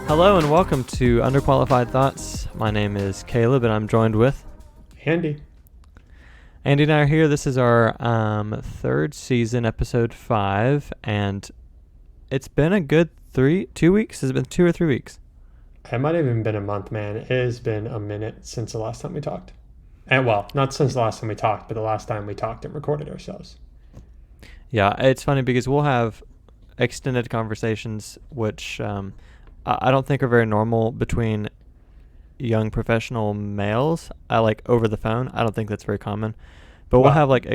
Hello and welcome to Underqualified Thoughts. My name is Caleb and I'm joined with Andy. Andy and I are here. This is our third season, episode 5, and it's been a good 2 weeks. Has it been 2 or 3 weeks? It might have even been a month, man. It has been a minute since the last time we talked. And well, not since the last time we talked, but the last time we talked and recorded ourselves. Yeah, it's funny because we'll have extended conversations, which I don't think are very normal between young professional males. I like over the phone. I don't think that's very common. But we'll have like...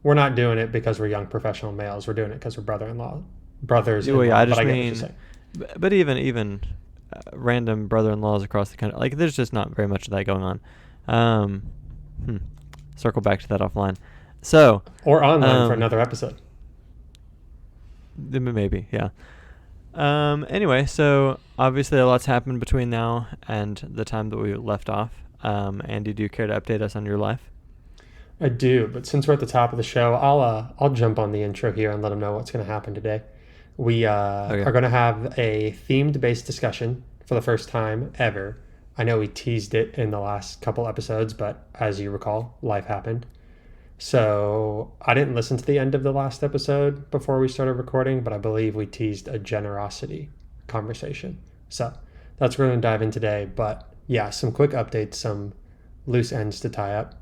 we're not doing it because we're young professional males. We're doing it because we're brothers. Well, yeah, I just but I mean... But even random brother-in-laws across the country, like there's just not very much of that going on. Circle back to that offline. So... Or online for another episode. Maybe, yeah. Anyway, so obviously a lot's happened between now and the time that we left off. Andy, do you care to update us on your life? I do, but since we're at the top of the show, I'll jump on the intro here and let them know what's going to happen today. We are going to have a themed-based discussion for the first time ever. I know we teased it in the last couple episodes, but as you recall, life happened. So I didn't listen to the end of the last episode before we started recording, but I believe we teased a generosity conversation. So that's what we're going to dive in today. But yeah, some quick updates, some loose ends to tie up.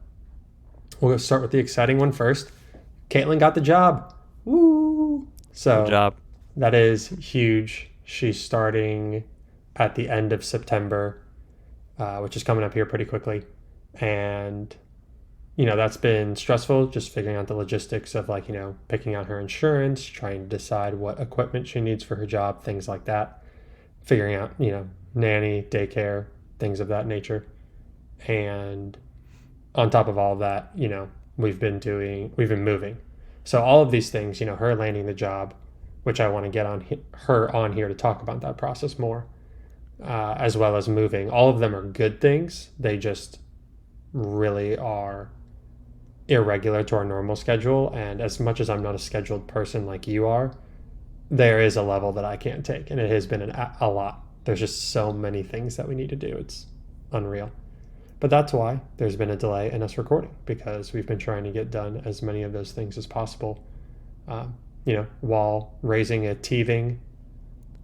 We'll start with the exciting one first. Caitlin got the job. Woo! So good job. That is huge. She's starting at the end of September, which is coming up here pretty quickly. And that's been stressful, just figuring out the logistics of picking out her insurance, trying to decide what equipment she needs for her job, things like that. Figuring out, nanny, daycare, things of that nature. And on top of all of that, we've been moving. So all of these things, her landing the job, which I want to get her on here to talk about that process more, as well as moving. All of them are good things. They just really are irregular to our normal schedule, and as much as I'm not a scheduled person like you are, there is a level that I can't take, and it has been a lot. There's just so many things that we need to do. It's unreal. But that's why there's been a delay in us recording, because we've been trying to get done as many of those things as possible, while raising a teething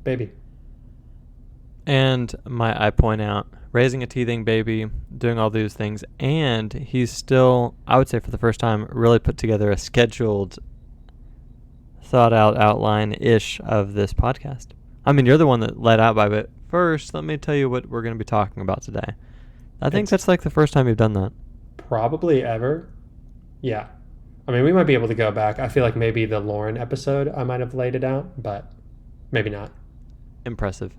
baby. And I point out, raising a teething baby, doing all these things, and he's still, I would say for the first time, really put together a scheduled, thought-out outline-ish of this podcast. I mean, you're the one that led out by it. First, let me tell you what we're going to be talking about today. I think that's like the first time you've done that. Probably ever. Yeah. I mean, we might be able to go back. I feel like maybe the Lauren episode, I might have laid it out, but maybe not. Impressive.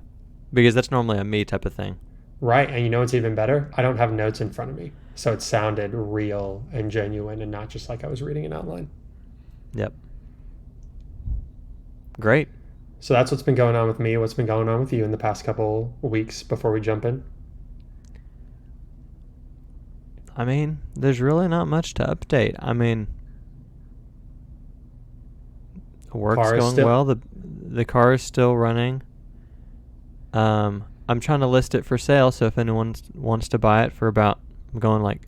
Because that's normally a me type of thing. Right, and what's even better? I don't have notes in front of me, so it sounded real and genuine and not just like I was reading an outline. Yep. Great. So that's what's been going on with me. What's been going on with you in the past couple weeks before we jump in? I mean, there's really not much to update. I mean, work's going well. The car is still running. I'm trying to list it for sale, so if anyone wants to buy it for about, I'm going like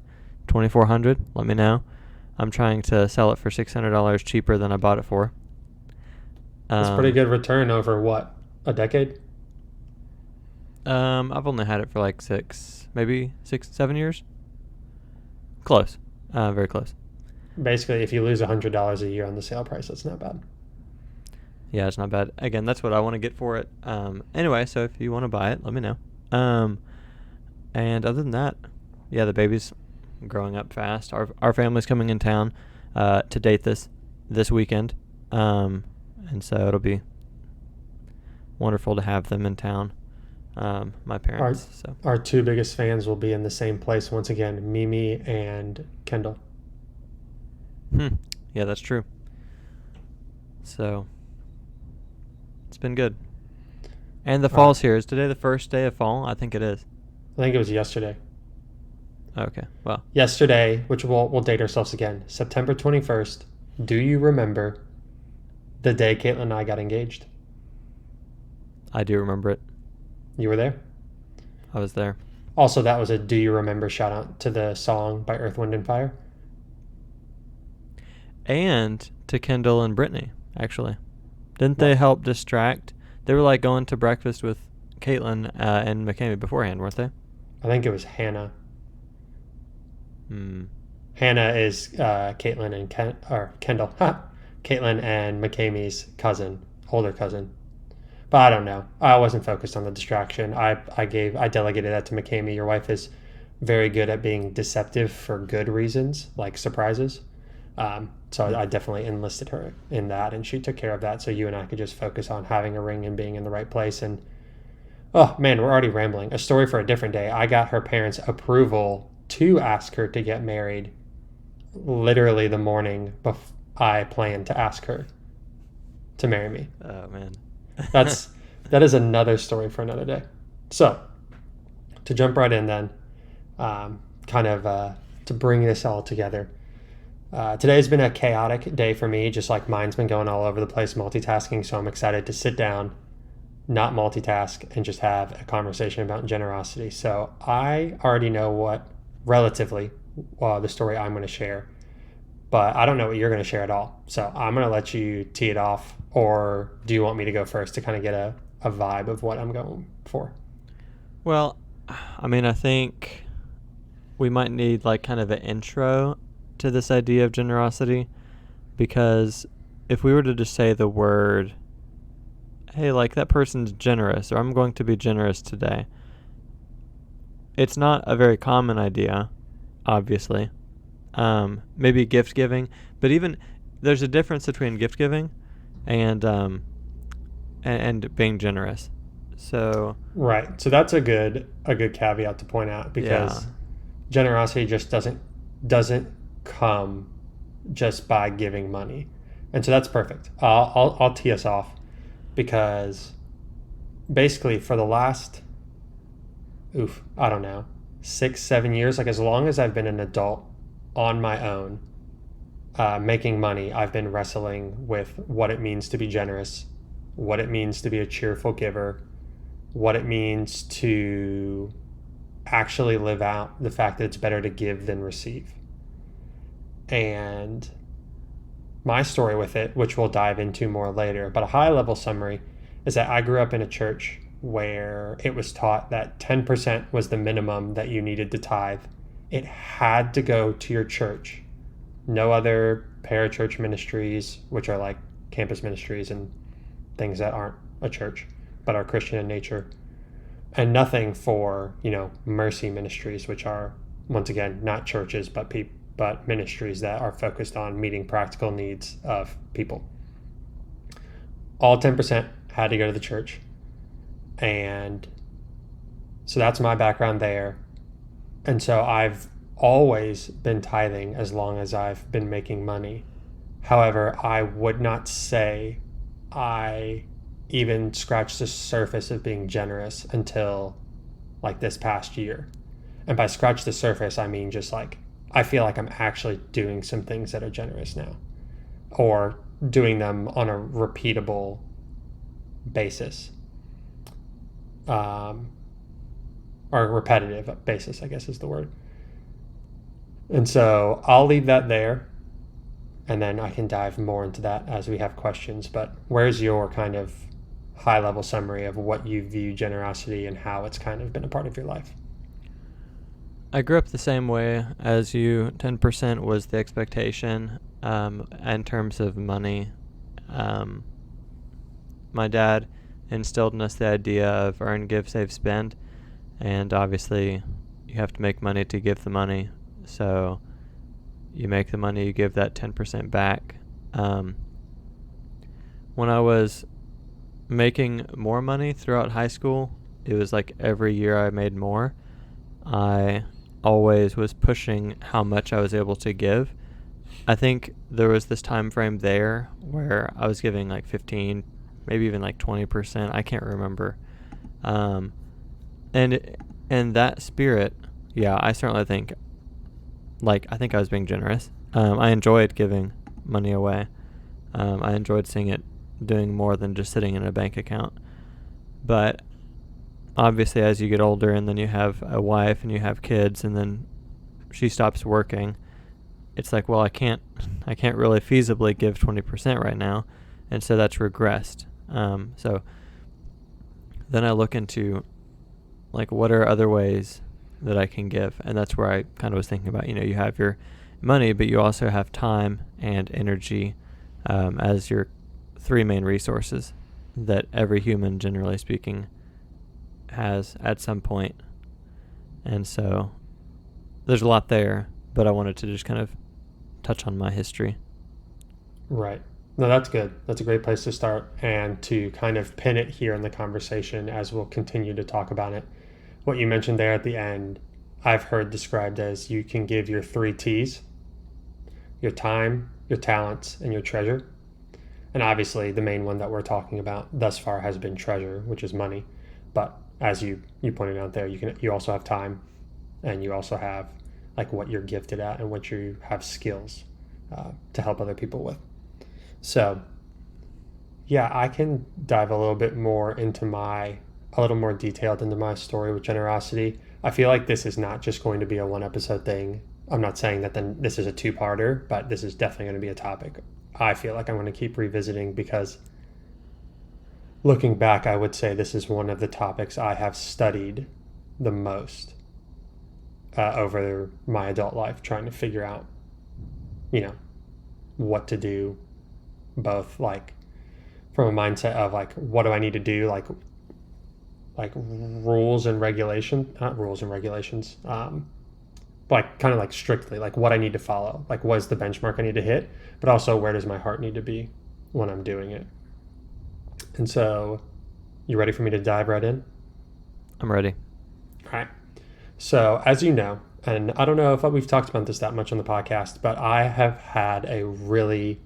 $2,400, let me know. I'm trying to sell it for $600 cheaper than I bought it for. That's pretty good return over what, a decade? I've only had it for like 7 years. Close. Very close. Basically, if you lose $100 a year on the sale price, that's not bad. Yeah, it's not bad. Again, that's what I want to get for it. Anyway, so if you want to buy it, let me know. And other than that, yeah, the baby's growing up fast. Our family's coming in town to date this weekend. And so it'll be wonderful to have them in town. My parents. Our two biggest fans will be in the same place once again, Mimi and Kendall. Yeah, that's true. So it's been good. And the fall's here. Is today the first day of fall? I think it is. I think it was yesterday. Okay, well. Yesterday, which we'll date ourselves again, September 21st. Do you remember the day Caitlin and I got engaged? I do remember it. You were there? I was there. Also, that was a Do You Remember shout out to the song by Earth, Wind, and Fire. And to Kendall and Brittany, actually. Didn't What? they help distract? They were like going to breakfast with Caitlin and McKamey beforehand, weren't they? I think it was Hannah. Hmm. Hannah is Caitlin and Kendall. Caitlin and McKamey's cousin, older cousin. But I don't know. I wasn't focused on the distraction. I delegated that to McKamey. Your wife is very good at being deceptive for good reasons, like surprises. So I definitely enlisted her in that, and she took care of that. So you and I could just focus on having a ring and being in the right place. And oh man, we're already rambling. A story for a different day. I got her parents' approval to ask her to get married literally the morning before I planned to ask her to marry me. Oh man. That is another story for another day. So to jump right in then, to bring this all together. Today's been a chaotic day for me, just like mine's been going all over the place multitasking. So I'm excited to sit down, not multitask, and just have a conversation about generosity. So I already know relatively, the story I'm going to share, but I don't know what you're going to share at all. So I'm going to let you tee it off, or do you want me to go first to kind of get a vibe of what I'm going for? Well, I mean, I think we might need like kind of an intro to this idea of generosity, because if we were to just say the word, hey, like that person's generous, or I'm going to be generous today, it's not a very common idea, obviously. Maybe gift giving, but even there's a difference between gift giving and being generous. So right. So that's a good caveat to point out, because generosity just doesn't come just by giving money, and so that's perfect. I'll tee us off, because basically for the last I don't know, 6-7 years, like as long as I've been an adult on my own, making money, I've been wrestling with what it means to be generous, what it means to be a cheerful giver, what it means to actually live out the fact that it's better to give than receive. And my story with it, which we'll dive into more later, but a high level summary is that I grew up in a church where it was taught that 10% was the minimum that you needed to tithe. It had to go to your church. No other parachurch ministries, which are like campus ministries and things that aren't a church but are Christian in nature. And nothing for, mercy ministries, which are, once again, not churches but ministries that are focused on meeting practical needs of people. All 10% had to go to the church. And so that's my background there. And so I've always been tithing as long as I've been making money. However, I would not say I even scratched the surface of being generous until like this past year. And by scratch the surface, I mean just like I feel like I'm actually doing some things that are generous now, or doing them on a repeatable basis, or a repetitive basis, I guess is the word. And so I'll leave that there, and then I can dive more into that as we have questions. But where's your kind of high-level summary of what you view generosity and how it's kind of been a part of your life? I grew up the same way as you. 10% was the expectation in terms of money. My dad instilled in us the idea of earn, give, save, spend. And obviously, you have to make money to give the money. So you make the money, you give that 10% back. When I was making more money throughout high school, it was like every year I made more. I always was pushing how much I was able to give. I think there was this time frame there where I was giving like 15, maybe even like 20%. I can't remember. And in that spirit, yeah, I certainly think, I think I was being generous. I enjoyed giving money away. I enjoyed seeing it doing more than just sitting in a bank account. But obviously, as you get older and then you have a wife and you have kids and then she stops working, it's like, well, I can't really feasibly give 20% right now. And so that's regressed. So then I look into, like, what are other ways that I can give? And that's where I kind of was thinking about, you have your money, but you also have time and energy as your three main resources that every human, generally speaking, has at some point. And so there's a lot there, but I wanted to just kind of touch on my history. Right. No, that's good. That's a great place to start, and to kind of pin it here in the conversation as we'll continue to talk about it. What you mentioned there at the end, I've heard described as you can give your three T's: your time, your talents, and your treasure. And obviously, the main one that we're talking about thus far has been treasure, which is money. But as you pointed out there, you also have time, and you also have like what you're gifted at and what you have skills to help other people with. So, yeah, I can dive a little bit more a little more detailed into my story with generosity. I feel like this is not just going to be a one episode thing. I'm not saying that then this is a two-parter, but this is definitely going to be a topic I feel like I'm going to keep revisiting, because looking back, I would say this is one of the topics I have studied the most over my adult life, trying to figure out, what to do, both like from a mindset of like, what do I need to do? Like rules and regulation, not rules and regulations, like kind of like strictly like what I need to follow, like what is the benchmark I need to hit, but also where does my heart need to be when I'm doing it. And so, you ready for me to dive right in? I'm ready. All right. So, as you know, and I don't know if we've talked about this that much on the podcast, but I have had a really,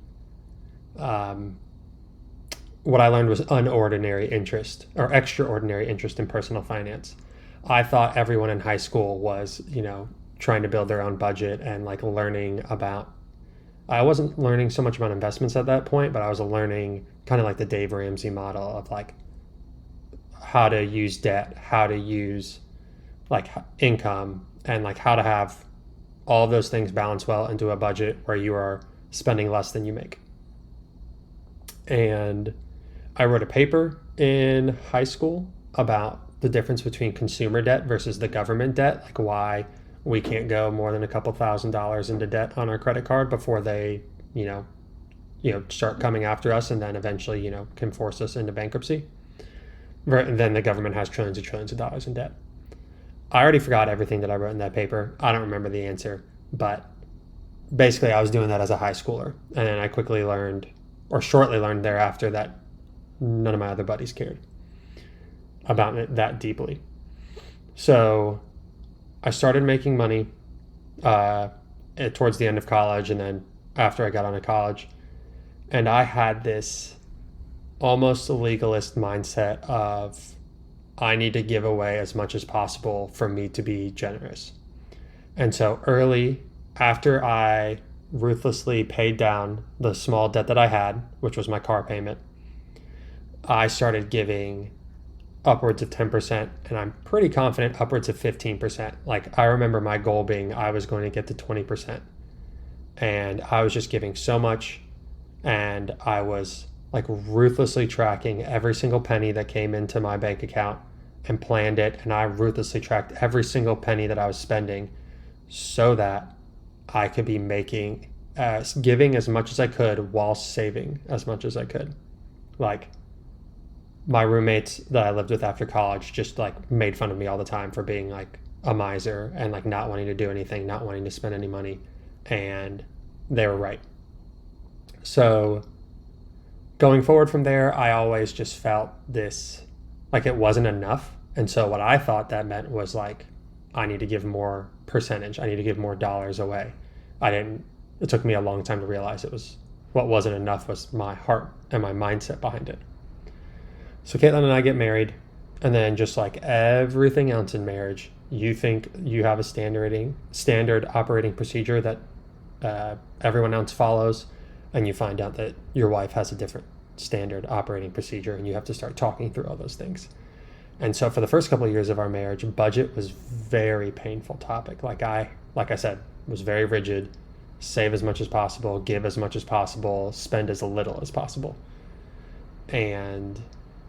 what I learned was unordinary interest or extraordinary interest in personal finance. I thought everyone in high school was, trying to build their own budget and like learning about, I wasn't learning so much about investments at that point, but I was learning kind of like the Dave Ramsey model of like how to use debt, how to use like income, and like how to have all of those things balance well into a budget where you are spending less than you make. And I wrote a paper in high school about the difference between consumer debt versus the government debt, like why we can't go more than a couple $1,000s into debt on our credit card before they, start coming after us and then eventually, can force us into bankruptcy. And then the government has trillions of dollars in debt. I already forgot everything that I wrote in that paper. I don't remember the answer, but basically I was doing that as a high schooler. And then I quickly learned, or shortly learned thereafter, that none of my other buddies cared about it that deeply. So I started making money towards the end of college, and then after I got out of college. And I had this almost legalist mindset of I need to give away as much as possible for me to be generous. And so early, after I ruthlessly paid down the small debt that I had, which was my car payment, I started giving upwards of 10%, and I'm pretty confident upwards of 15%. Like I remember my goal being I was going to get to 20%. And I was just giving so much, and I was like ruthlessly tracking every single penny that came into my bank account and planned it, and I ruthlessly tracked every single penny that I was spending so that I could be giving as much as I could while saving as much as I could. Like my roommates that I lived with after college just like made fun of me all the time for being like a miser and like not wanting to do anything, not wanting to spend any money. And they were right. So going forward from there, I always just felt this, like it wasn't enough. And so what I thought that meant was like, I need to give more percentage. I need to give more dollars away. It took me a long time to realize what wasn't enough was my heart and my mindset behind it. So Caitlin and I get married, and then just like everything else in marriage, you think you have a standard operating procedure that everyone else follows, and you find out that your wife has a different standard operating procedure, and you have to start talking through all those things. And so for the first couple of years of our marriage, budget was very painful topic. Like I said, was very rigid. Save as much as possible, give as much as possible, spend as little as possible. And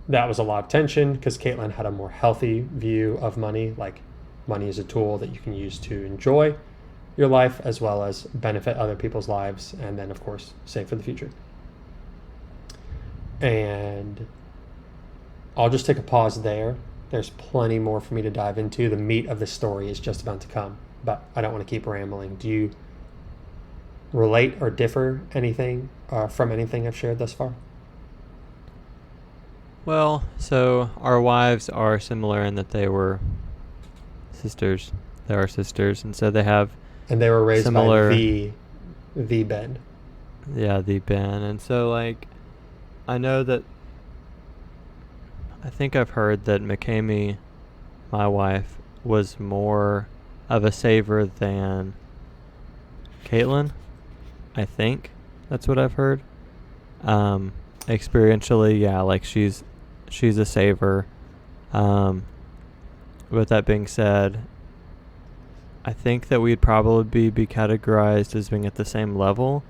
that was a lot of tension because Caitlin had a more healthy view of money. Like, money is a tool that you can use to enjoy your life as well as benefit other people's lives, and then, of course, save for the future. And I'll just take a pause there. There's plenty more for me to dive into. The meat of the story is just about to come, but I don't want to keep rambling. Do you relate or differ anything from anything I've shared thus far? Well, so our wives are similar in that they were sisters. They are sisters, and so they have And they were raised similar, by the Ben. yeah, the Ben. And so, like, I know that, I think I've heard that McKamey, my wife, was more of a saver than Caitlin. I think that's what I've heard. Experientially, yeah, like she's a saver. With that being said, I think that we'd probably be categorized as being at the same level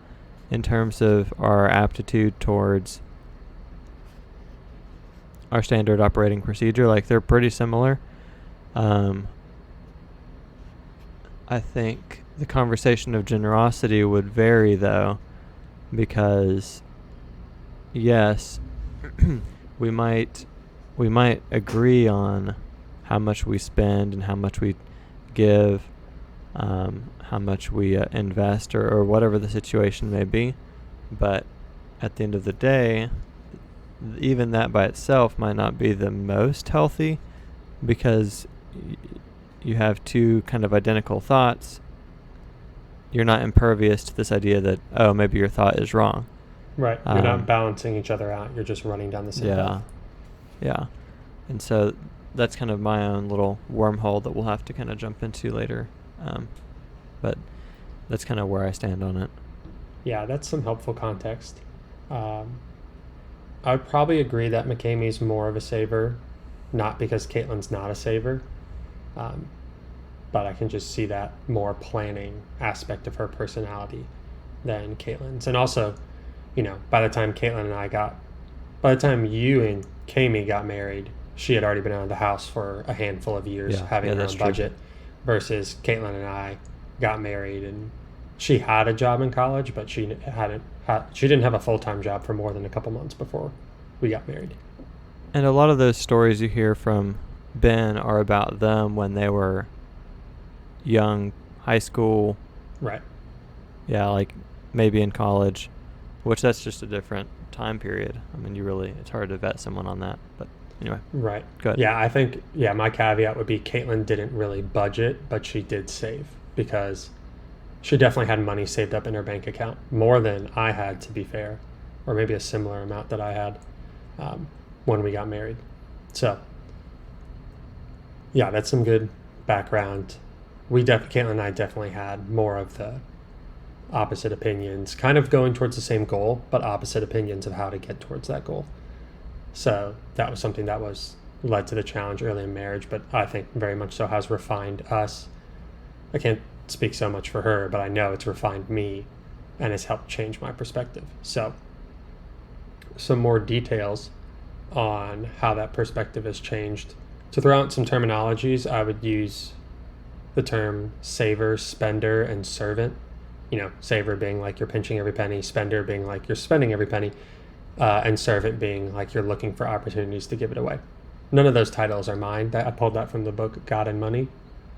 in terms of our aptitude towards our standard operating procedure. Like, they're pretty similar. I think the conversation of generosity would vary, though, because yes, we might agree on how much we spend and how much we give, how much we invest, or whatever the situation may be. But at the end of the day, even that by itself might not be the most healthy, because you have two kind of identical thoughts. You're not impervious to this idea that, oh, maybe your thought is wrong. Right. You're not balancing each other out. You're just running down the same path. Yeah. And so that's kind of my own little wormhole that we'll have to kind of jump into later. But that's kind of where I stand on it. Yeah, that's some helpful context. I would probably agree that McKamey's more of a saver, not because Caitlin's not a saver, but I can just see that more planning aspect of her personality than Caitlin's. And also, by the time you and Kami got married, she had already been out of the house for a handful of years, having her own budget, versus Caitlin and I got married, and she had a job in college, but she didn't have a full-time job for more than a couple months before we got married. And a lot of those stories you hear from Ben are about them when they were young, high school. Right. Yeah, like maybe in college, which that's just a different time period. I mean, it's hard to vet someone on that, but anyway. Right. Good. Yeah, I think, my caveat would be Caitlin didn't really budget, but she did save, because she definitely had money saved up in her bank account, more than I had, to be fair, or maybe a similar amount that I had when we got married. So, yeah, that's some good background. Caitlin and I definitely had more of the opposite opinions, kind of going towards the same goal, but opposite opinions of how to get towards that goal. So that was something that led to the challenge early in marriage, but I think very much so has refined us. I can't speak so much for her, but I know it's refined me and has helped change my perspective. So some more details on how that perspective has changed. To throw out some terminologies, I would use the term saver, spender, and servant. Saver being like you're pinching every penny, spender being like you're spending every penny, and servant being like you're looking for opportunities to give it away. None of those titles are mine. I pulled that from the book God and Money,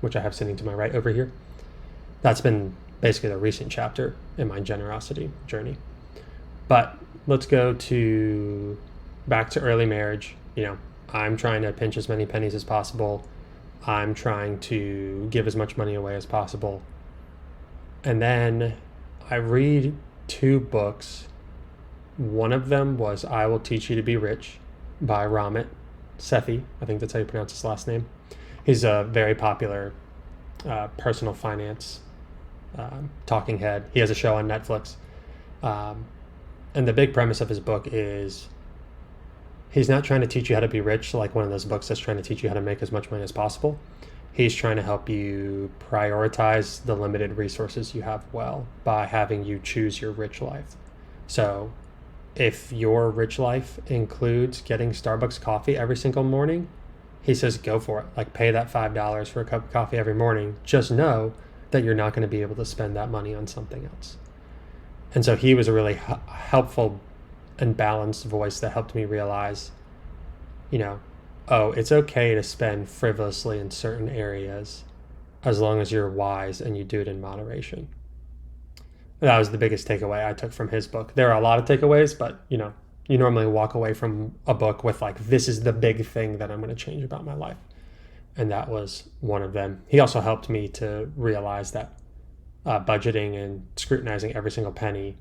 which I have sitting to my right over here. That's been basically the recent chapter in my generosity journey. But let's go back to early marriage. I'm trying to pinch as many pennies as possible. I'm trying to give as much money away as possible. And then I read 2 books. One of them was I Will Teach You to Be Rich by Ramit Sethi. I think that's how you pronounce his last name. He's a very popular personal finance talking head. He has a show on Netflix. And the big premise of his book is He's not trying to teach you how to be rich, like one of those books that's trying to teach you how to make as much money as possible. He's trying to help you prioritize the limited resources you have well by having you choose your rich life. So if your rich life includes getting Starbucks coffee every single morning, he says go for it. Like, pay that $5 for a cup of coffee every morning. Just know that you're not going to be able to spend that money on something else. And so he was a really helpful and balanced voice that helped me realize, you know, oh, it's okay to spend frivolously in certain areas as long as you're wise and you do it in moderation. That was the biggest takeaway I took from his book. There are a lot of takeaways, but you normally walk away from a book with like, this is the big thing that I'm going to change about my life. And that was one of them. He also helped me to realize that budgeting and scrutinizing every single penny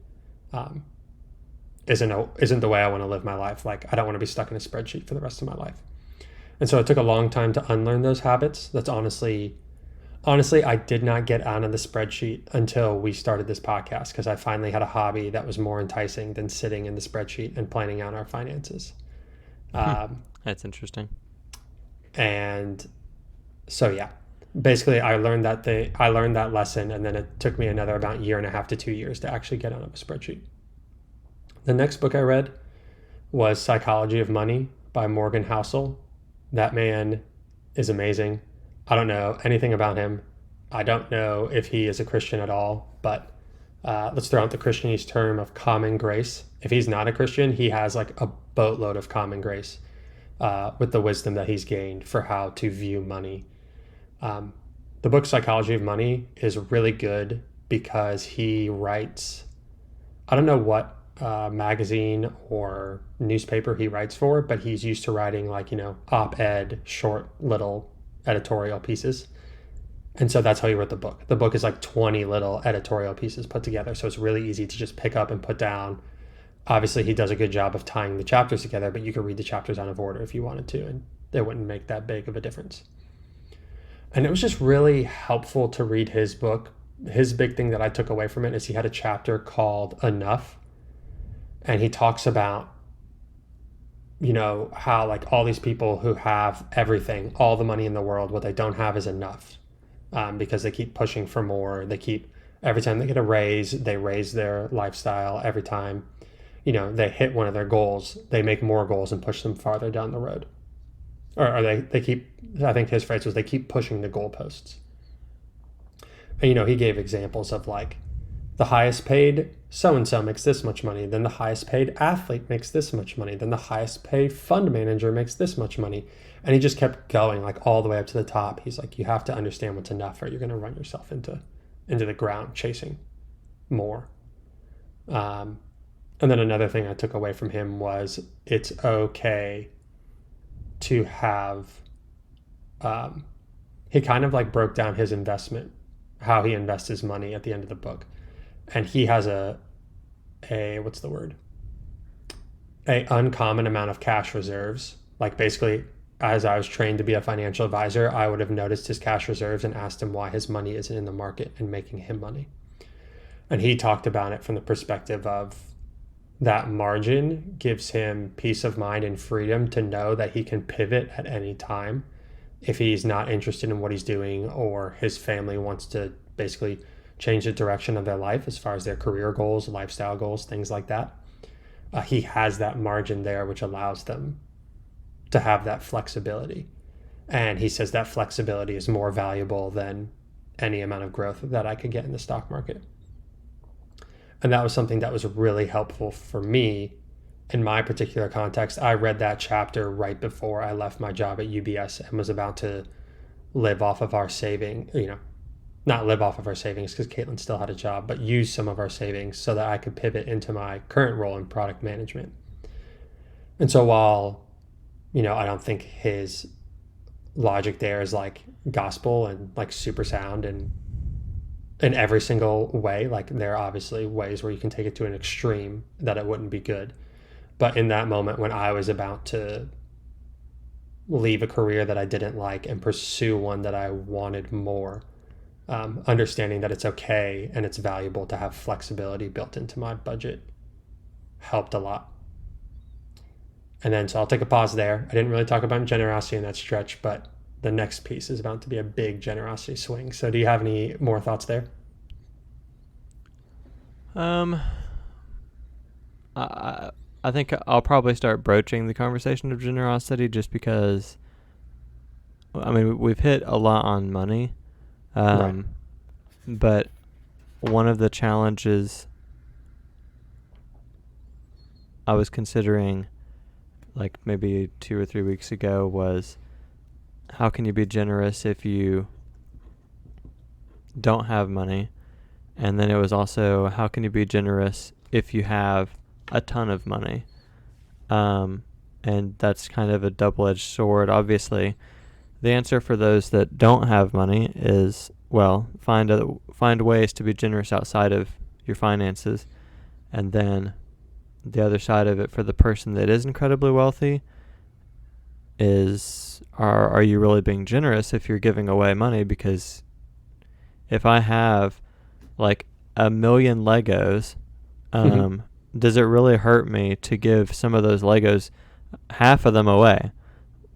isn't the way I want to live my life. Like, I don't want to be stuck in a spreadsheet for the rest of my life. And so it took a long time to unlearn those habits. That's honestly, I did not get out of the spreadsheet until we started this podcast, because I finally had a hobby that was more enticing than sitting in the spreadsheet and planning out our finances. That's interesting. And so, yeah, basically I learned that lesson, and then it took me another about year and a half to 2 years to actually get out of a spreadsheet. The next book I read was Psychology of Money by Morgan Housel. That man is amazing. I don't know anything about him. I don't know if he is a Christian at all, but let's throw out the Christianese term of common grace. If he's not a Christian, he has like a boatload of common grace with the wisdom that he's gained for how to view money. The book Psychology of Money is really good because he writes, I don't know what magazine or newspaper he writes for, but he's used to writing like, op-ed, short little editorial pieces. And so that's how he wrote the book. The book is like 20 little editorial pieces put together. So it's really easy to just pick up and put down. Obviously, he does a good job of tying the chapters together, but you could read the chapters out of order if you wanted to, and it wouldn't make that big of a difference. And it was just really helpful to read his book. His big thing that I took away from it is he had a chapter called Enough. And he talks about, how like all these people who have everything, all the money in the world, what they don't have is enough, because they keep pushing for more. Every time they get a raise, they raise their lifestyle. Every time, they hit one of their goals, they make more goals and push them farther down the road. Or they keep, I think his phrase was, they keep pushing the goalposts. And, he gave examples of like, the highest paid so-and-so makes this much money, then the highest paid athlete makes this much money, then the highest paid fund manager makes this much money. And he just kept going like all the way up to the top. He's like, you have to understand what's enough, or you're going to run yourself into the ground chasing more. And then another thing I took away from him was it's okay to have, he kind of like broke down his investment, how he invests his money at the end of the book. And he has a uncommon amount of cash reserves. Like, basically, as I was trained to be a financial advisor, I would have noticed his cash reserves and asked him why his money isn't in the market and making him money. And he talked about it from the perspective of that margin gives him peace of mind and freedom to know that he can pivot at any time if he's not interested in what he's doing, or his family wants to basically change the direction of their life as far as their career goals, lifestyle goals, things like that. He has that margin there, which allows them to have that flexibility. And he says that flexibility is more valuable than any amount of growth that I could get in the stock market. And that was something that was really helpful for me in my particular context. I read that chapter right before I left my job at UBS and was about to live off of our saving, not live off of our savings because Caitlin still had a job, but use some of our savings so that I could pivot into my current role in product management. And so while, I don't think his logic there is like gospel and like super sound and in every single way, like there are obviously ways where you can take it to an extreme that it wouldn't be good. But in that moment when I was about to leave a career that I didn't like and pursue one that I wanted more, understanding that it's okay and it's valuable to have flexibility built into my budget helped a lot. And then, so I'll take a pause there. I didn't really talk about generosity in that stretch, but the next piece is about to be a big generosity swing. So, do you have any more thoughts there? Um, I I think I'll probably start broaching the conversation of generosity just because I mean we've hit a lot on money, Right. um, but one of the challenges I was considering like maybe 2 or 3 weeks ago was how can you be generous if you don't have money? And then it was also how can you be generous if you have a ton of money? Um, and that's kind of a double-edged sword. Obviously, the answer for those that don't have money is well, find ways to be generous outside of your finances, and then the other side of it for the person that is incredibly wealthy is are you really being generous if you're giving away money? Because if I have like a million Legos, um, does it really hurt me to give some of those Legos, half of them away?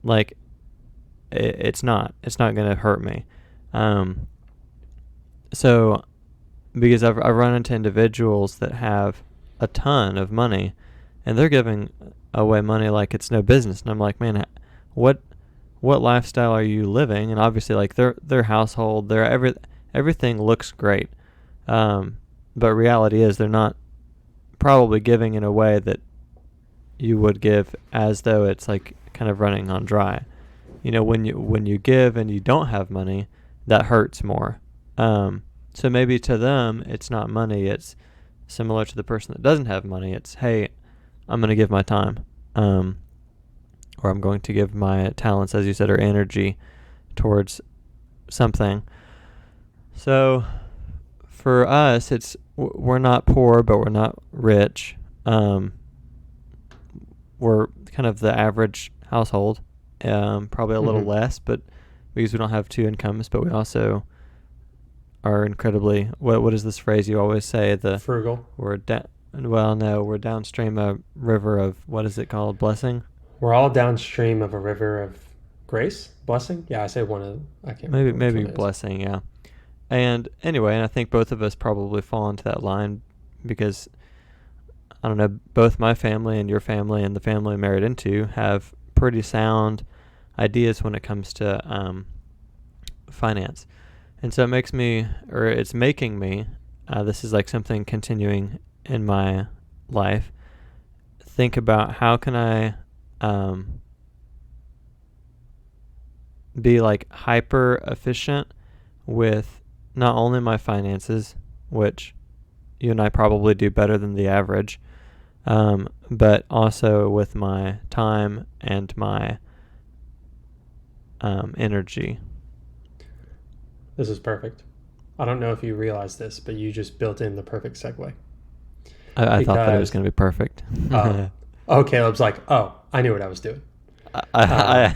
Like it's not. It's not going to hurt me. Um, so because I've run into individuals that have a ton of money, and they're giving away money like it's no business, and I'm like, man, what what lifestyle are you living? And obviously, like their household, everything looks great, but reality is they're not probably giving in a way that you would give as though it's like kind of running on dry. When you give and you don't have money, that hurts more. So maybe to them it's not money. It's similar to the person that doesn't have money. It's hey, I'm going to give my time, or I'm going to give my talents, as you said, or energy towards something. So for us, we're not poor, but we're not rich. We're kind of the average household, probably a little Mm-hmm. less, but because we don't have two incomes, but we also are incredibly. What is this phrase you always say? Frugal. We're well, no, we're downstream a river of what is it called? Blessing? We're all downstream of a river of grace, blessing. Yeah, I say one of. I can't Maybe remember which maybe one it is. blessing, yeah. And anyway, and I think both of us probably fall into that line because I don't know, both my family and your family and the family I'm married into have pretty sound ideas when it comes to finance. And so it makes me, or it's making me, this is like something continuing in my life, think about how can I be like hyper efficient with not only my finances, which you and I probably do better than the average, but also with my time and my energy. This is perfect. I don't know if you realize this, but you just built in the perfect segue I thought that it was because going to be perfect. oh, oh, Caleb's like, oh, I knew what I was doing. I Um,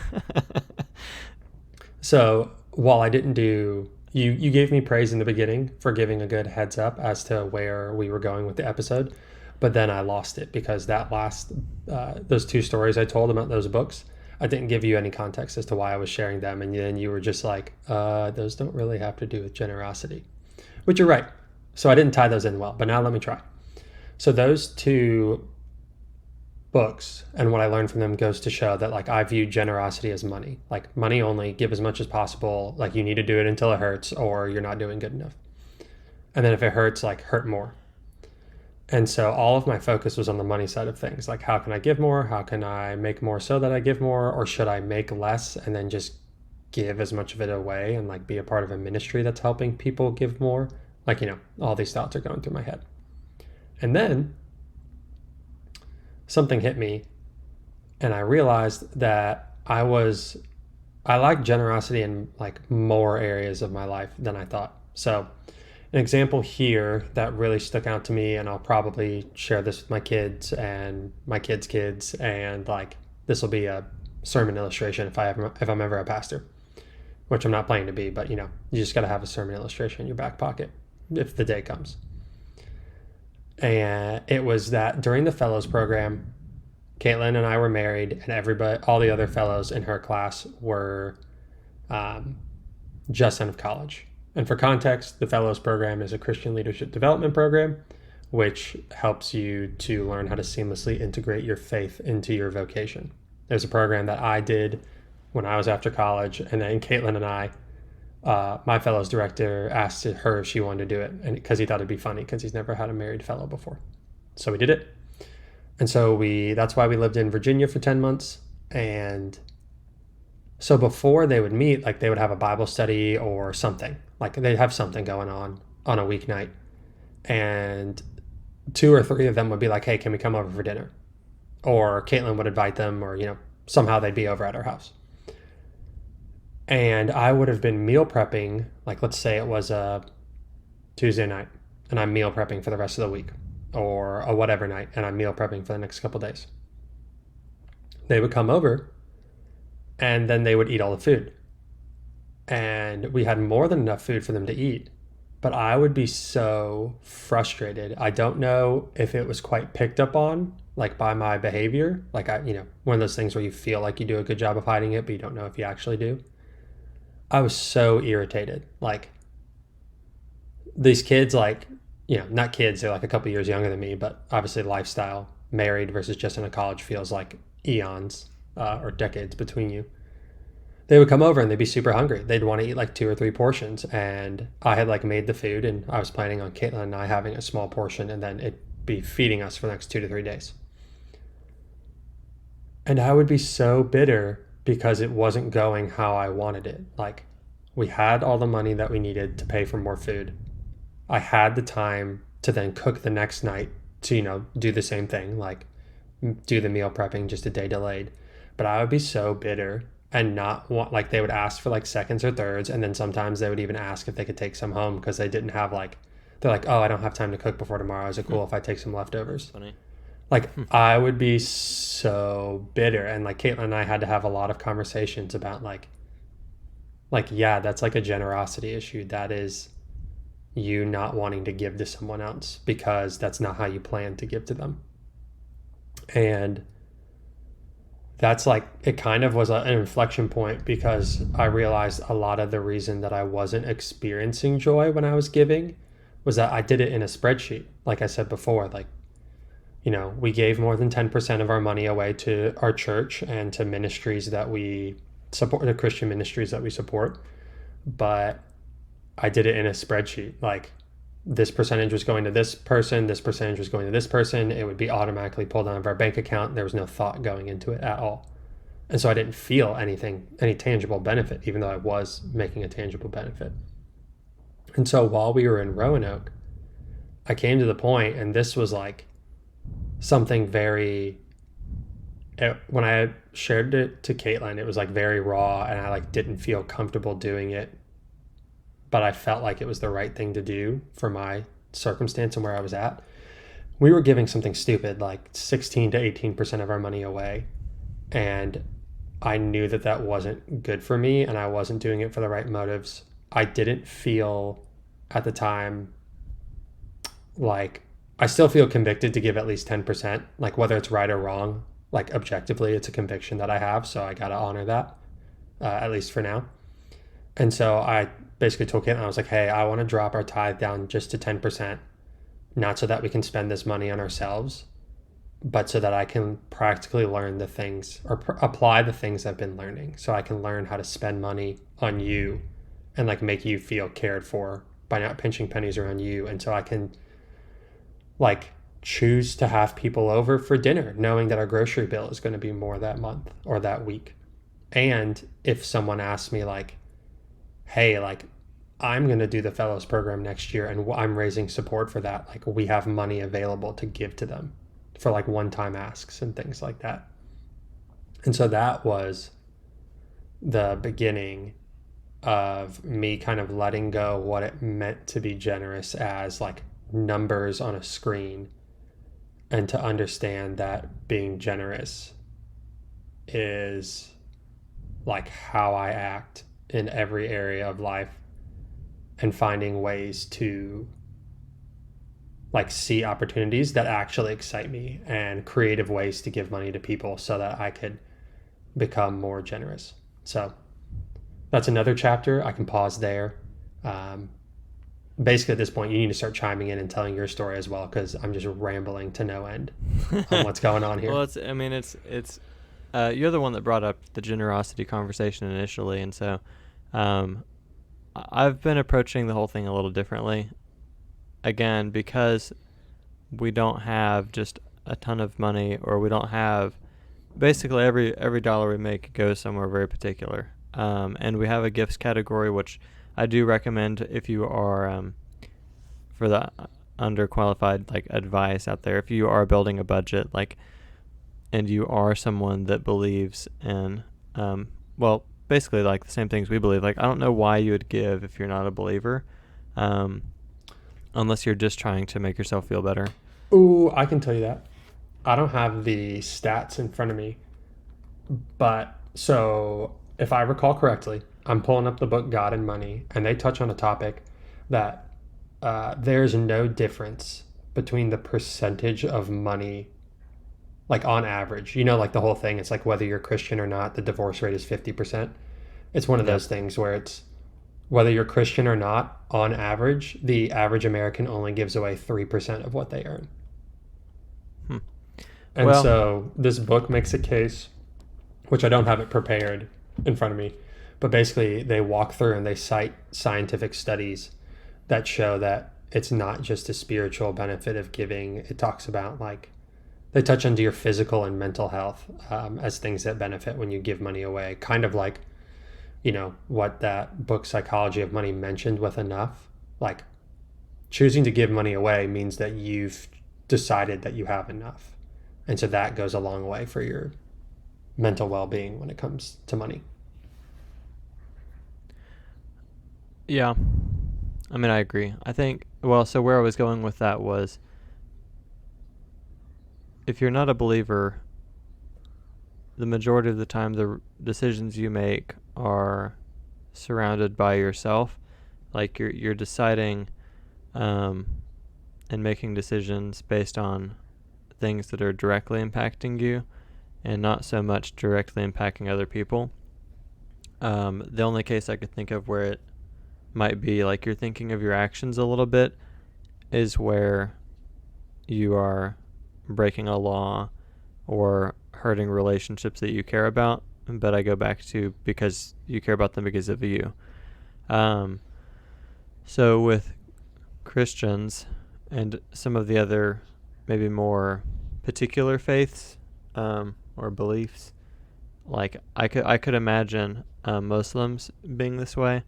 so while I didn't do you gave me praise in the beginning for giving a good heads up as to where we were going with the episode, but then I lost it because that last those two stories I told about those books, I didn't give you any context as to why I was sharing them, and then you were just like, those don't really have to do with generosity, which you're right. So I didn't tie those in well, but now let me try. So those two books and what I learned from them goes to show that like I view generosity as money. Like money only, give as much as possible. Like you need to do it until it hurts or you're not doing good enough. And then if it hurts, like hurt more. And so all of my focus was on the money side of things. Like how can I give more? How can I make more so that I give more? Or should I make less and then just give as much of it away and like be a part of a ministry that's helping people give more? Like, all these thoughts are going through my head. And then something hit me and I realized that I like generosity in like more areas of my life than I thought. So, an example here that really stuck out to me, and I'll probably share this with my kids and my kids' kids, and like this will be a sermon illustration if I'm ever a pastor, which I'm not planning to be, but you just got to have a sermon illustration in your back pocket if the day comes. And it was that during the fellows program, Caitlin and I were married, and everybody, all the other fellows in her class were um, just out of college. And for context, the Fellows Program is a Christian leadership development program, which helps you to learn how to seamlessly integrate your faith into your vocation. There's a program that I did when I was after college, and then Caitlin and I, my fellows director asked her if she wanted to do it, and because he thought it'd be funny because he's never had a married fellow before, so we did it. And so that's why we lived in Virginia for 10 months. And so before they would meet, like they would have a Bible study or something. Like they'd have something going on a weeknight. And two or three of them would be like, hey, can we come over for dinner? Or Caitlin would invite them, or, somehow they'd be over at our house. And I would have been meal prepping, like let's say it was a Tuesday night, and I'm meal prepping for the rest of the week, or a whatever night, and I'm meal prepping for the next couple days. They would come over, and then they would eat all the food. And we had more than enough food for them to eat. But I would be so frustrated. I don't know if it was quite picked up on, like by my behavior. Like one of those things where you feel like you do a good job of hiding it, but you don't know if you actually do. I was so irritated. Like these kids, like, not kids, they're like a couple years younger than me, but obviously lifestyle, married versus just in a college feels like eons or decades between you. They would come over and they'd be super hungry. They'd want to eat like 2 or 3 portions. And I had like made the food, and I was planning on Caitlin and I having a small portion, and then it'd be feeding us for the next 2 to 3 days. And I would be so bitter because it wasn't going how I wanted it. Like we had all the money that we needed to pay for more food. I had the time to then cook the next night to, do the same thing, like do the meal prepping just a day delayed. But I would be so bitter and not want, like they would ask for like seconds or thirds, and then sometimes they would even ask if they could take some home because they didn't have they're like, oh, I don't have time to cook before tomorrow. Is it cool if I take some leftovers? Funny. Like I would be so bitter, and like Caitlin and I had to have a lot of conversations about yeah, that's like a generosity issue. That is you not wanting to give to someone else because that's not how you plan to give to them. And that's like, it kind of was an inflection point because I realized a lot of the reason that I wasn't experiencing joy when I was giving was that I did it in a spreadsheet. Like I said before, we gave more than 10% of our money away to our church and to ministries that we support, the Christian ministries that we support. But I did it in a spreadsheet. Like this percentage was going to this person, this percentage was going to this person. It would be automatically pulled out of our bank account. There was no thought going into it at all. And so I didn't feel any tangible benefit, even though I was making a tangible benefit. And so while we were in Roanoke, I came to the point, and this was like something when I shared it to Caitlin, it was like very raw, and I like didn't feel comfortable doing it, but I felt like it was the right thing to do for my circumstance and where I was at. We were giving something stupid, like 16 to 18% of our money away. And I knew that that wasn't good for me, and I wasn't doing it for the right motives. I didn't feel at the time like, I still feel convicted to give at least 10%, like whether it's right or wrong, like objectively, it's a conviction that I have. So I got to honor that, at least for now. And so I basically told Caitlin, I was like, hey, I want to drop our tithe down just to 10%, not so that we can spend this money on ourselves, but so that I can practically learn the things or apply the things I've been learning. So I can learn how to spend money on you and like make you feel cared for by not pinching pennies around you. And so I can like choose to have people over for dinner, knowing that our grocery bill is going to be more that month or that week. And if someone asks me like, hey, like I'm going to do the fellows program next year and I'm raising support for that, like we have money available to give to them for like one-time asks and things like that. And so that was the beginning of me kind of letting go what it meant to be generous as like numbers on a screen, and to understand that being generous is like how I act in every area of life, and finding ways to like see opportunities that actually excite me and creative ways to give money to people so that I could become more generous. So that's another chapter. I can pause there. Um, Basically, at this point, you need to start chiming in and telling your story as well, because I'm just rambling to no end on what's going on here. Well, it's you're the one that brought up the generosity conversation initially, and so um, I've been approaching the whole thing a little differently. Again, because we don't have just a ton of money, or we don't have basically every dollar we make goes somewhere very particular. And we have a gifts category, which I do recommend if you are for the underqualified like advice out there. If you are building a budget, like, and you are someone that believes in, well, basically like the same things we believe. Like, I don't know why you would give if you're not a believer, unless you're just trying to make yourself feel better. Ooh, I can tell you that. I don't have the stats in front of me, but so if I recall correctly, I'm pulling up the book God and Money, and they touch on a topic that there's no difference between the percentage of money, like on average. You know, like the whole thing, it's like whether you're Christian or not, the divorce rate is 50%. It's one of Yep. those things where it's whether you're Christian or not, on average, the average American only gives away 3% of what they earn. Hmm. And Well, so this book makes a case, which I don't have it prepared in front of me, but basically they walk through and they cite scientific studies that show that it's not just a spiritual benefit of giving. It talks about like they touch into your physical and mental health as things that benefit when you give money away, kind of like what that book Psychology of Money mentioned with Enough. Like choosing to give money away means that you've decided that you have enough, and so that goes a long way for your mental well-being when it comes to money. yeah. I mean, I agree. I think, well, so where I was going with that was, if you're not a believer, the majority of the time the decisions you make are surrounded by yourself. Like, you're deciding um, and making decisions based on things that are directly impacting you, and not so much directly impacting other people. The only case I could think of where it might be like you're thinking of your actions a little bit is where you are breaking a law or hurting relationships that you care about. But I go back to because you care about them because of you. Um, so with Christians and some of the other maybe more particular faiths or beliefs, like I could imagine Muslims being this way.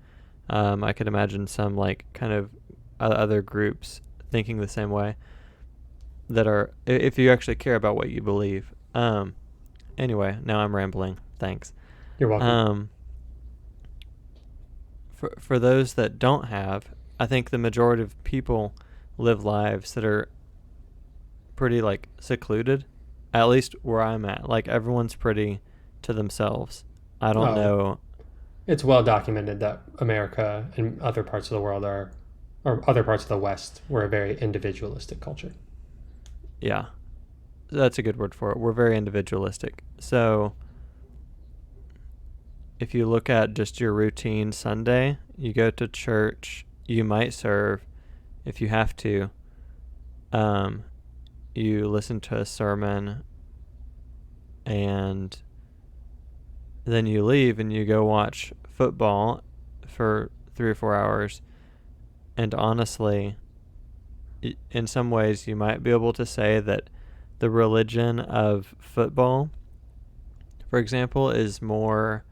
I could imagine some like kind of other groups thinking the same way, that are, if you actually care about what you believe. Anyway, now I'm rambling. Thanks. You're welcome. Um, for those that don't have, I think the majority of people live lives that are pretty like secluded, at least where I'm at. Like, everyone's pretty to themselves. I don't Oh, know. it's well documented that America and other parts of the world are, or other parts of the West, we're a very individualistic culture. Yeah, that's a good word for it. We're very individualistic. So if you look at just your routine Sunday, you go to church, you might serve if you have to. Um, you listen to a sermon, and then you leave and you go watch football for 3 or 4 hours. And honestly, in some ways, you might be able to say that the religion of football, for example, is more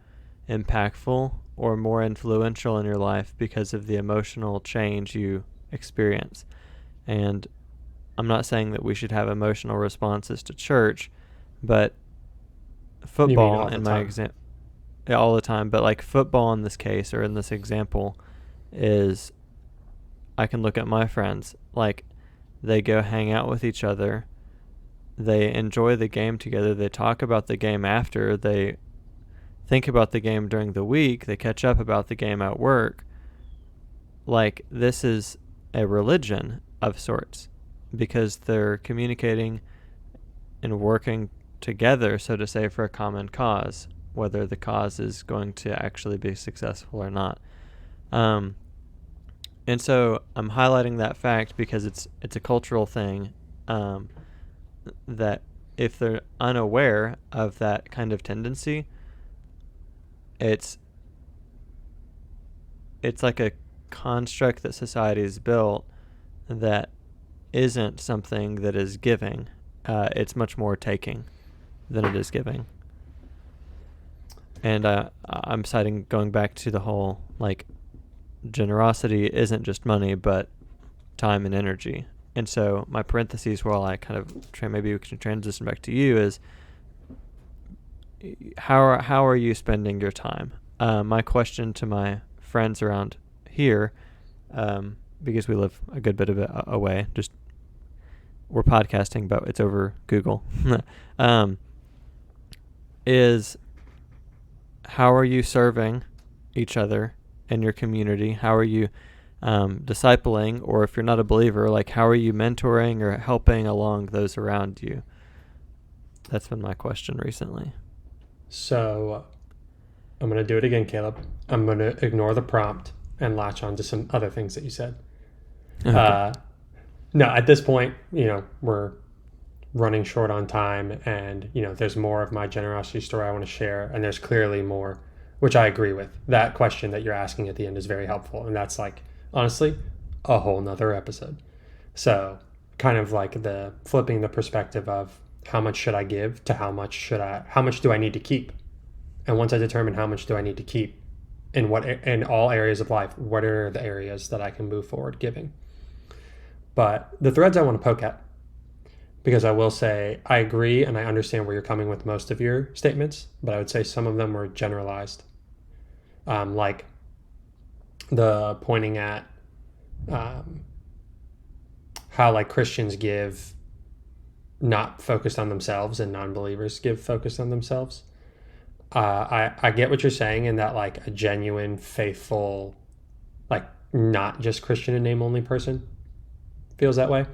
impactful or more influential in your life because of the emotional change you experience. And I'm not saying that we should have emotional responses to church, but You mean football, all the in my time? example, all the time, but like football in this case, or in this example, is, I can look at my friends, like, they go hang out with each other, they enjoy the game together, they talk about the game after, they think about the game during the week, they catch up about the game at work. Like, this is a religion of sorts because they're communicating and working together, so to say, for a common cause, whether the cause is going to actually be successful or not. And so I'm highlighting that fact because it's a cultural thing, that if they're unaware of that kind of tendency, it's like a construct that society has built that isn't something that is giving. It's much more taking than it is giving. And I'm citing, going back to the whole, like, generosity isn't just money, but time and energy. And so my parentheses, while I kind of maybe we can transition back to you, is how are you spending your time? My question to my friends around here, because we live a good bit of it away, just we're podcasting, but it's over Google, is how are you serving each other in your community? How are you discipling? Or if you're not a believer, like, how are you mentoring or helping along those around you? That's been my question recently. So I'm going to do it again, Caleb. I'm going to ignore the prompt and latch on to some other things that you said. Okay. No, at this point, we're running short on time, and, there's more of my generosity story I want to share, and there's clearly more, which I agree with. That question that you're asking at the end is very helpful, and that's, like, honestly, a whole nother episode. So kind of like the flipping the perspective of how much should I give to how much do I need to keep? And once I determine how much do I need to keep in all areas of life, what are the areas that I can move forward giving? But the threads I want to poke at, because I will say I agree and I understand where you're coming with most of your statements, but I would say some of them were generalized. Like the pointing at how, like, Christians give not focused on themselves and non-believers give focused on themselves. I get what you're saying in that, like, a genuine, faithful, like, not just Christian in name only person feels that way.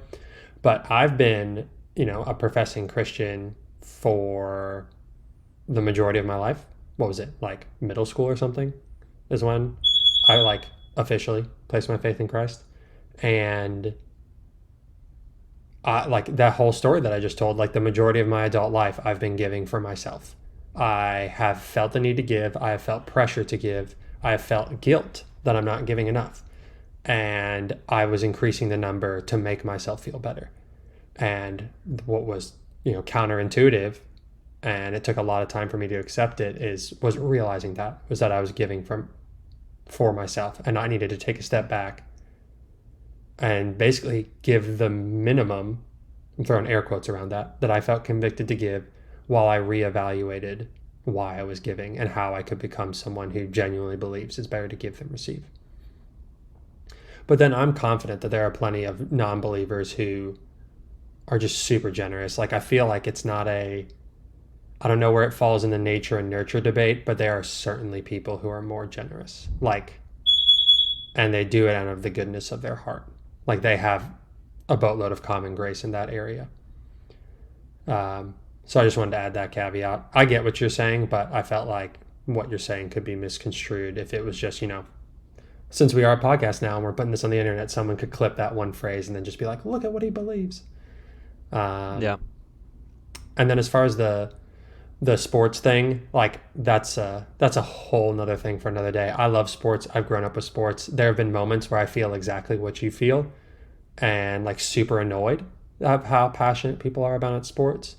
But I've been, a professing Christian for the majority of my life. What was it, like middle school or something is when I, like, officially placed my faith in Christ. And like that whole story that I just told, like, the majority of my adult life I've been giving for myself. I have felt the need to give. I have felt pressure to give. I have felt guilt that I'm not giving enough. And I was increasing the number to make myself feel better. And what was, counterintuitive, and it took a lot of time for me to accept it, was realizing that I was giving for myself, and I needed to take a step back and basically give the minimum, I'm throwing air quotes around that I felt convicted to give, while I reevaluated why I was giving and how I could become someone who genuinely believes it's better to give than receive. But then I'm confident that there are plenty of non-believers who are just super generous. Like, I feel like it's not I don't know where it falls in the nature and nurture debate, but there are certainly people who are more generous. Like, and they do it out of the goodness of their heart. Like, they have a boatload of common grace in that area. So I just wanted to add that caveat. I get what you're saying, but I felt like what you're saying could be misconstrued if it was just, since we are a podcast now and we're putting this on the internet, someone could clip that one phrase and then just be like, look at what he believes. Yeah. And then as far as the sports thing, like, that's a whole nother thing for another day. I love sports. I've grown up with sports. There have been moments where I feel exactly what you feel, and, like, super annoyed of how passionate people are about sports.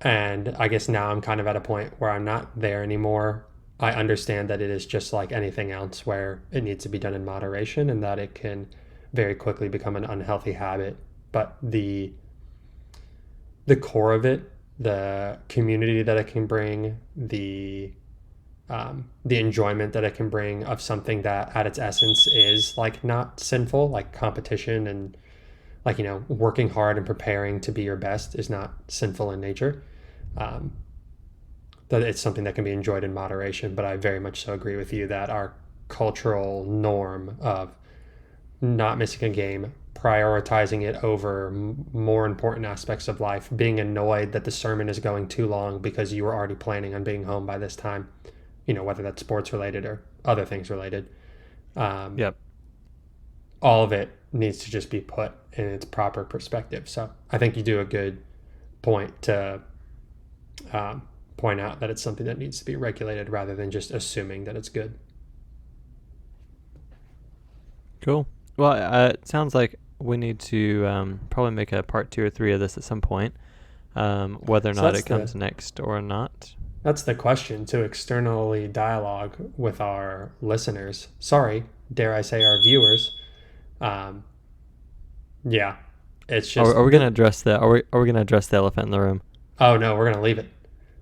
And I guess now I'm kind of at a point where I'm not there anymore. I understand that it is just like anything else, where it needs to be done in moderation and that it can very quickly become an unhealthy habit. But the core of it, the community that it can bring, the enjoyment that it can bring of something that at its essence is, like, not sinful, like competition and, like, working hard and preparing to be your best is not sinful in nature. That it's something that can be enjoyed in moderation. But I very much so agree with you that our cultural norm of not missing a game, prioritizing it over more important aspects of life, being annoyed that the sermon is going too long because you were already planning on being home by this time, whether that's sports related or other things related. Yep. All of it needs to just be put in its proper perspective. So I think you do a good point to point out that it's something that needs to be regulated rather than just assuming that it's good. Cool. Well, it sounds like we need to probably make a part 2 or 3 of this at some point, whether or So not that's it comes next or not. That's the question, to externally dialogue with our listeners. Sorry, dare I say our viewers. Yeah, it's just. Are we gonna address the Are we gonna address the elephant in the room? Oh no, we're gonna leave it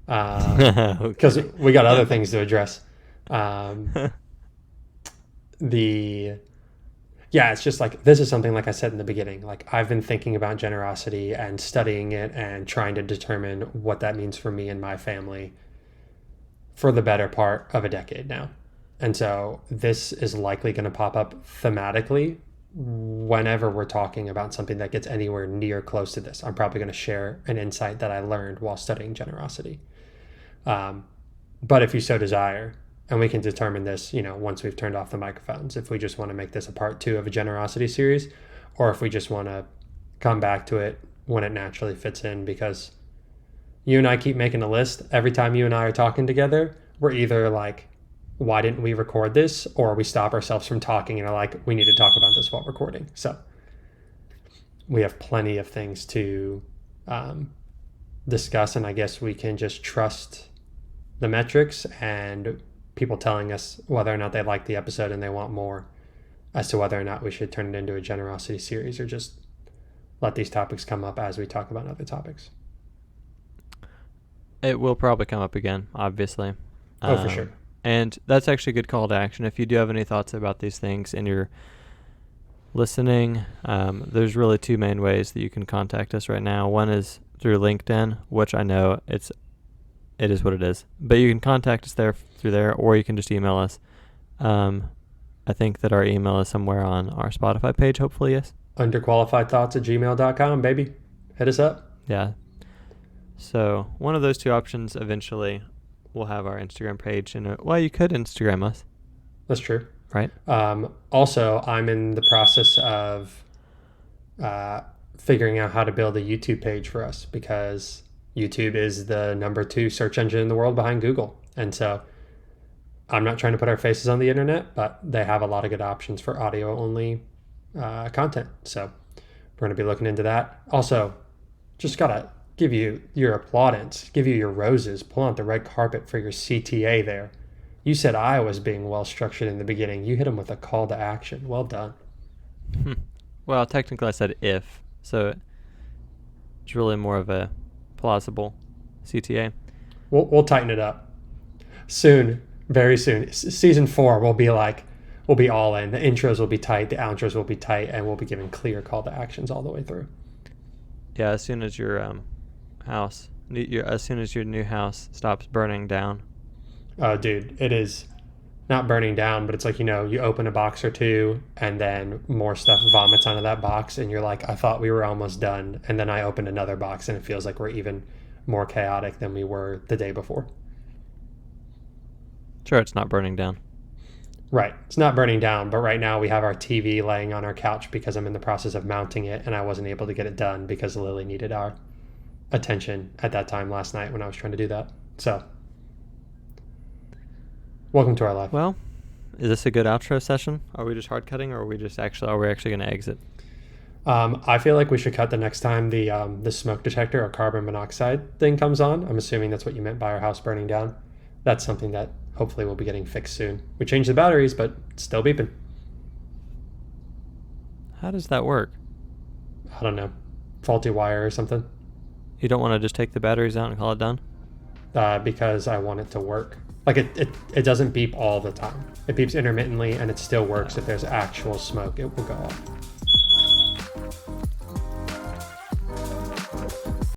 because we got other things to address. It's just like, this is something, like I said in the beginning, like I've been thinking about generosity and studying it and trying to determine what that means for me and my family for the better part of a decade now. And so this is likely going to pop up thematically whenever we're talking about something that gets anywhere near close to this. I'm probably going to share an insight that I learned while studying generosity. But if you so desire, and we can determine this, once we've turned off the microphones, if we just want to make this a part 2 of a generosity series, or if we just want to come back to it when it naturally fits in, because you and I keep making a list. Every time you and I are talking together, we're either like, why didn't we record this? Or we stop ourselves from talking and are like, we need to talk about this while recording. So we have plenty of things to discuss, and I guess we can just trust the metrics and people telling us whether or not they like the episode and they want more, as to whether or not we should turn it into a generosity series or just let these topics come up as we talk about other topics. It will probably come up again, obviously. For sure. And that's actually a good call to action. If you do have any thoughts about these things and you're listening, there's really 2 main ways that you can contact us right now. One is through LinkedIn, which I know it is what it is. But you can contact us through there, or you can just email us. I think that our email is somewhere on our Spotify page, hopefully, yes. Underqualifiedthoughts@gmail.com, baby. Hit us up. Yeah. So one of those 2 options eventually will have our Instagram page. And you could Instagram us. That's true. Right. Also, I'm in the process of figuring out how to build a YouTube page for us, because YouTube is the number 2 search engine in the world behind Google. And so I'm not trying to put our faces on the internet, but they have a lot of good options for audio only content. So we're going to be looking into that. Also, just got to give you your plaudits, give you your roses, pull out the red carpet for your CTA there. You said I was being well structured in the beginning. You hit them with a call to action. Well done. Well, technically I said if, so it's really more of a plausible CTA. We'll tighten it up soon, very soon. Season 4 will be all in. The intros will be tight, the outros will be tight, and we'll be giving clear call to actions all the way through. Yeah, as soon as your new house stops burning down. Oh, dude, it is not burning down, but it's like, you open a box or 2 and then more stuff vomits onto that box and you're like, I thought we were almost done. And then I opened another box and it feels like we're even more chaotic than we were the day before. Sure, it's not burning down. Right. It's not burning down, but right now we have our TV laying on our couch because I'm in the process of mounting it and I wasn't able to get it done because Lily needed our attention at that time last night when I was trying to do that. So, welcome to our life. Well, is this a good outro session? Are we just hard cutting, or are we actually going to exit? I feel like we should cut the next time the smoke detector or carbon monoxide thing comes on. I'm assuming that's what you meant by our house burning down. That's something that hopefully we'll be getting fixed soon. We changed the batteries, but it's still beeping. How does that work? I don't know. Faulty wire or something. You don't want to just take the batteries out and call it done? Because I want it to work. Like it doesn't beep all the time. It beeps intermittently and it still works. If there's actual smoke, it will go off.